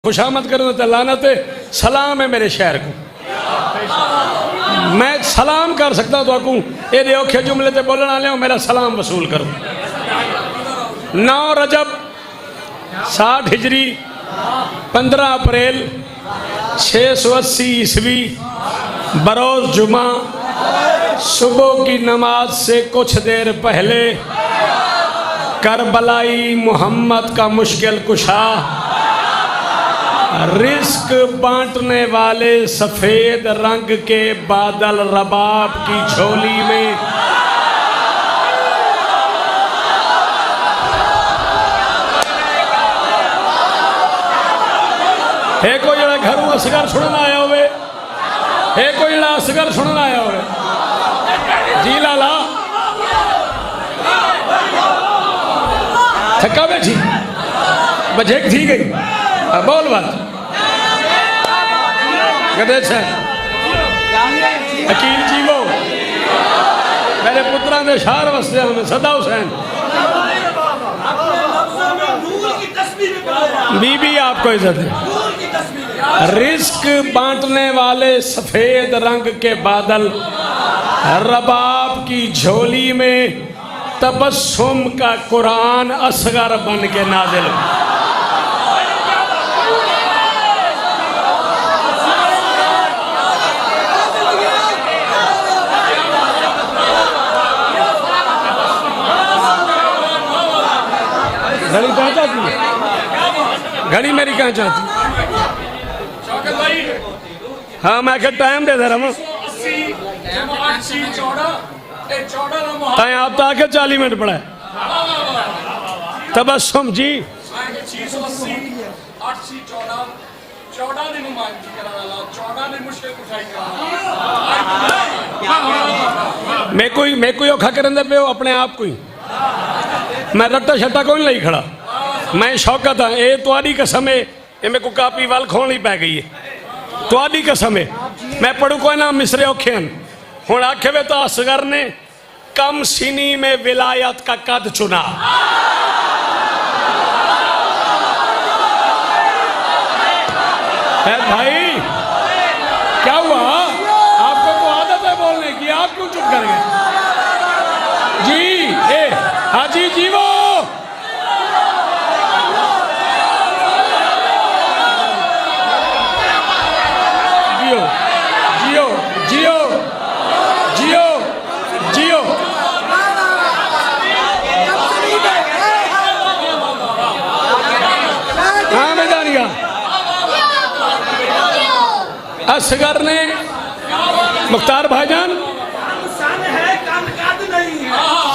खुशामद करूँ तो लानत है। सलाम है मेरे शहर को, मैं सलाम कर सकता तो आकूँ ये औखे जुमले ते बोलने वाले हो, मेरा सलाम वसूल करो। 9 रजब 60 हिजरी 15 अप्रैल 680 ईस्वी बरोज़ जुमा सुबह की नमाज से कुछ देर पहले करबलाई मोहम्मद का मुश्किल कुशा रिस्क बांटने वाले सफेद रंग के बादल रबाब की झोली में है कोई जरा घरों असगर सुनना आया हुए, है कोई जरा असगर सुनना आया हुए। जी लाला थका बैठी बजेक थी गई बोल बात गदे छे अकील जीवो मेरे पुत्रा ने शार वसदे में सदा हुसैन बीबी आपको इज्जत है। रिस्क बांटने वाले सफेद रंग के बादल रबाब की झोली में तबस्सुम का कुरान असगर बन के नाजिल हुआ। घड़ी कहाँ चाहती है, घड़ी मेरी कहाँ चाहती। हाँ मैं क्या टाइम दे रहा हूँ, आप तो आके 40 मिनट पड़ा है। तबस्सुम जी मैं कोई औखा करने पे अपने आप को ही मैं रट्टा शट्टा कोई नहीं खड़ा, मैं शौकत हाँ। ये तुआरी कसम है, ये मेरे को कापी वाल खोलनी पै गई है। तुआरी कसम है मैं पढ़ू कोई ना मिसरे औखे हूँ आखे वे तो असगर ने कम सीनी में विलायत का कद चुना। भाई क्या हुआ, आपको तो आदत है बोलने की, आप क्यों चुप कर गए जी। हाजी जीवो जियो जियो जियो जियो जियो हाँ मैदानिया असगर ने मुख्तार भाईजान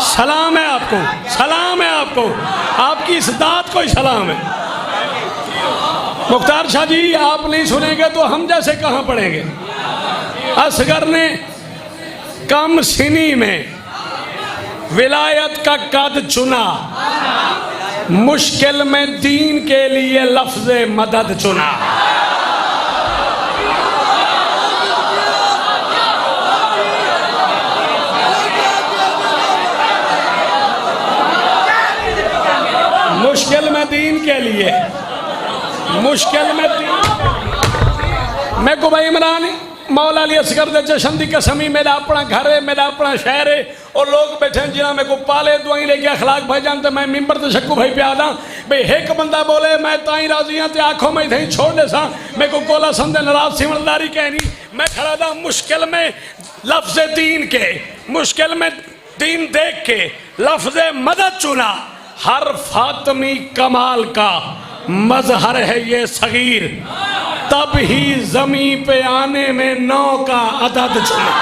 सलाम है आपको, सलाम है आपको, आपकी इस दात को ही सलाम है। मुख्तार शाह जी आप नहीं सुनेंगे तो हम जैसे कहाँ पढ़ेंगे। असगर ने कम सीनी में विलायत का कद चुना, मुश्किल में दीन के लिए लफ्ज़ मदद चुना। मुश्किल में दीन के लिए, मुश्किल में दीन। मैं को भाई इमरान मौला अली असगर दे जशन दी कसमी, मेरा अपना घर है, मेरा अपना शहर है और लोग बैठे हैं जिन्हें मेरे को पाले दुआई लेके अखलाक भाई जानते। मैं मिंबर ते शक्कू भाई प्याद हाँ भाई एक बंदा बोले मैं ताई राजी हाँ ते आँखों में थी छोड़ दे सा मेरे को कोला समझे नाराज सिमरदारी कहनी। मैं खड़ा था मुश्किल में लफ्ज़ दीन के, मुश्किल में दीन देख के लफ्ज़ मदद चुना। हर फातमी कमाल का मजहर है ये सगीर, तब ही जमी पे आने में 9 का अदद चुना।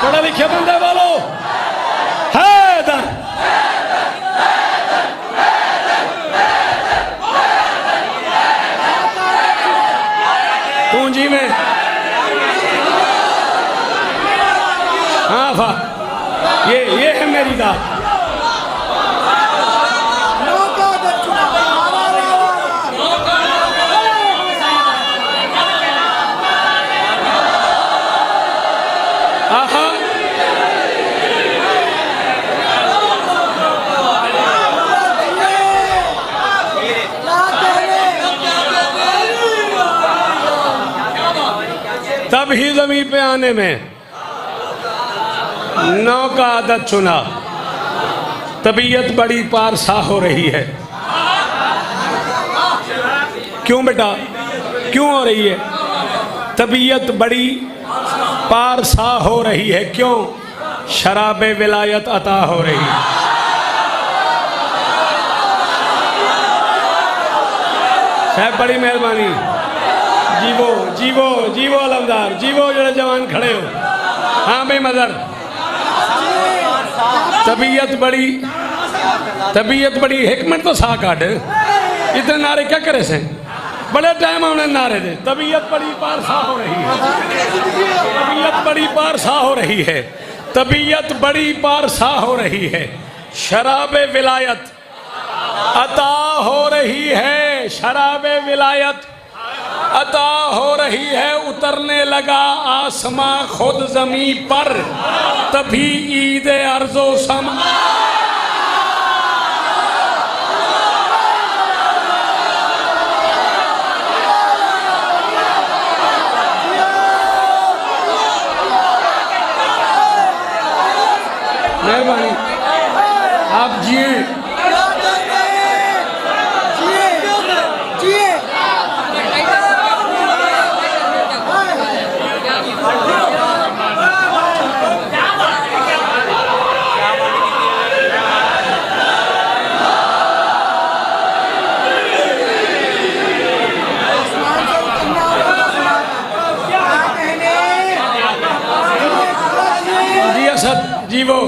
पढ़े लिखे बंदे बोलो हैदर। पूंजी में हाँ ये है मेरी दात। आहा तब ही जमीन पे आने में नौ का आदत चुना। तबीयत बड़ी पारसा हो रही है। क्यों बेटा, क्यों हो रही है? तबीयत बड़ी पारसा हो रही है। क्यों? शराबे विलायत अता हो रही है। साहब बड़ी मेहरबानी। जीवो जीवो जीवो अलमदार, जीवो जड़े जवान खड़े हो। हाँ भाई मदर, तबीयत बड़ी हिकमत तो सा काट। इतने नारे क्या करे से? बड़े टाइम हमने नारे दे। तबीयत बड़ी पारसा हो रही है। तबीयत बड़ी पारसा हो रही है। तबीयत बड़ी पारसा हो रही है। शराबे विलायत अता हो रही है। शराबे विलायत अता हो रही है। उतरने लगा आसमां खुद जमी पर, तभी ईद अर्जो समा। मेहरबानी, आप जिए। जी असद जीवो।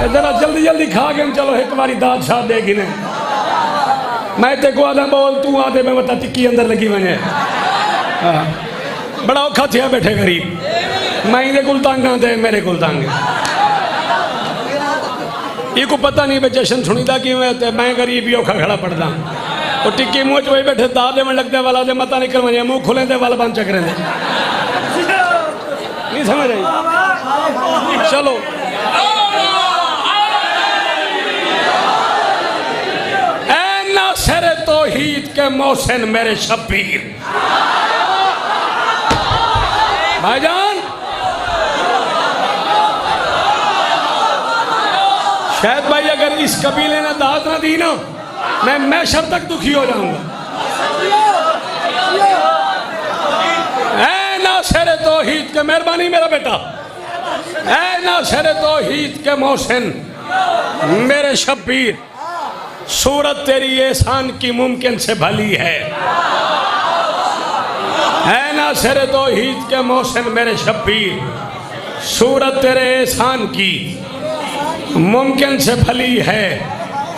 जरा जल्दी जल्दी खा के चलो एक बारी दाद शाद देगी ने। मैं ते को आदा बोल, तू आदे में बता टिक्की अंदर लगी वने। बड़ा औखा थिया बैठे गरीब। मैं इधे कुल तंग आते, मेरे कुल तंग। ये को पता नहीं बे जश्न सुनीदा कि मैं गरीब ही औखा खड़ा पड़ता। और टिक्की मुँह च वही बैठे दादे में लगने वाला दे मता निकल वने, मुँह खुले दे वाला बंद चक्रे दे। नहीं समझ आई? चलो नासिर तौहीद के मोहसिन मेरे शब्बीर। भाईजान शायद भाई अगर इस कबीले ने दाद ना दी ना, मैं मैशर तक दुखी हो जाऊंगा। ऐ नासिर तौहीद के, मेहरबानी मेरा बेटा, ऐ नासिर तौहीद के मोहसिन मेरे शब्बीर, सूरत तेरी एहसान की मुमकिन से भली है। नासिर तौहीद के मोहसिन मेरे शब्बीर, सूरत तेरे एहसान की मुमकिन से भली है।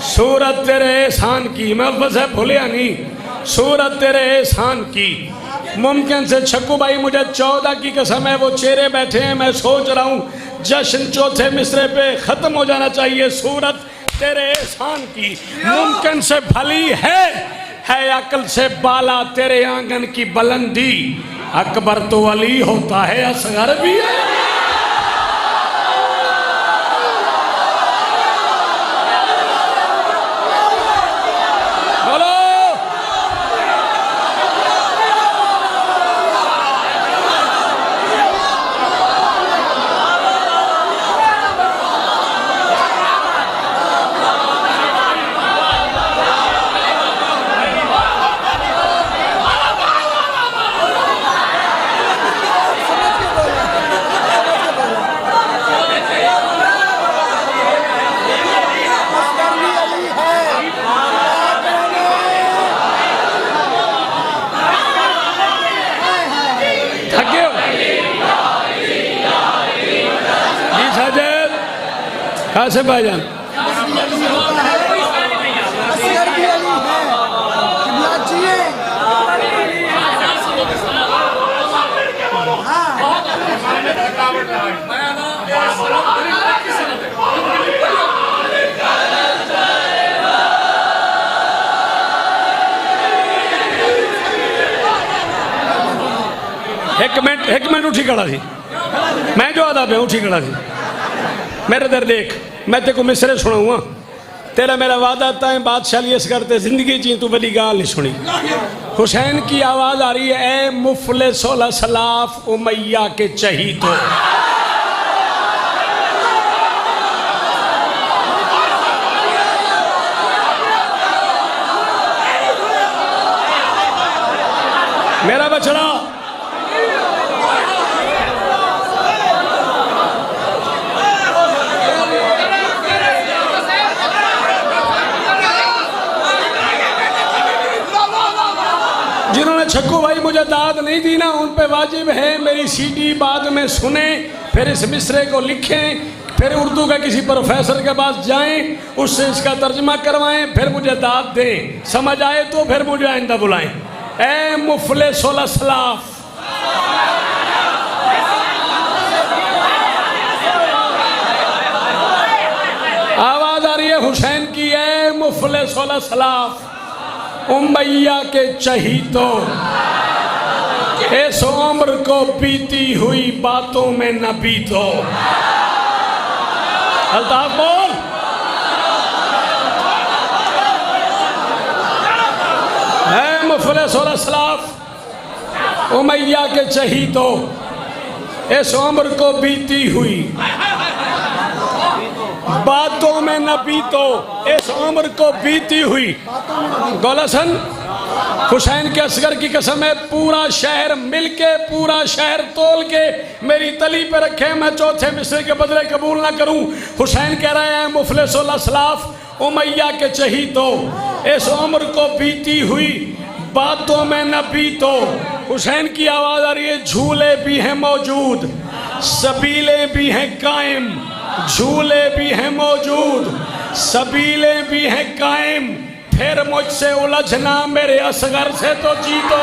सूरत तेरे एहसान की, मैं बस भूलिया नहीं, सूरत तेरे एहसान की मुमकिन से। छक्कू भाई मुझे 14 की कसम है, वो चेहरे बैठे हैं, मैं सोच रहा हूँ जश्न चौथे मिसरे पे ख़त्म हो जाना चाहिए। सूरत तेरे एहसान की मुमकिन से भली है अकल से बाला तेरे आंगन की बुलंदी। अकबर तो अली होता है, असगर भी है। बोलो से भाईजान एक मिनट उठी खड़ा थी, मैं जो आदा पे उठी खड़ा थी। मेरे दर देख, मैं तेको मिसरे सुनाऊंगा, तेरा मेरा वादा तय बादशाह इस करते जिंदगी जी तू बड़ी गाल नहीं सुनी। हुसैन की आवाज आ रही है, ए मुफलिस सलाफ उमैया के चही तो। मेरा बछड़ा जिन्होंने छक्कू भाई मुझे दाद नहीं दी ना, उन पे वाजिब है मेरी सीडी बाद में सुने, फिर इस मिसरे को लिखें, फिर उर्दू का किसी प्रोफेसर के पास जाएं, उससे इसका तर्जमा करवाएं, फिर मुझे दाद दें, समझ आए तो फिर मुझे आइंदा बुलाएं। ए मुफलिस सलाफ, आवाज आ रही है हुसैन की, ए मुफलिस सलाफ उमैया के चहीतो, इस उम्र को बीती हुई बातों में न बीतो। अल्ताफ बोल। है मुफलिस सलाफ उमैया के चहीतो, इस उम्र को बीती हुई बातों में न बीतो, इस उम्र को बीती हुई। गोलसन हुसैन के असगर की कसम है, पूरा शहर मिलके, पूरा शहर तोल के मेरी तली पे रखे, मैं चौथे मिसरे के बदले कबूल ना करूं। हुसैन कह रहे हैं मुफलिस सलाफ उमैया के चहीतो, इस उम्र को बीती हुई बातों में न बीतो। हुसैन की आवाज आ रही है, झूले भी हैं मौजूद, सबीले भी हैं कायम, झूले भी हैं मौजूद, सबीले भी हैं कायम, फिर मुझसे उलझना मेरे असगर से तो जीतो।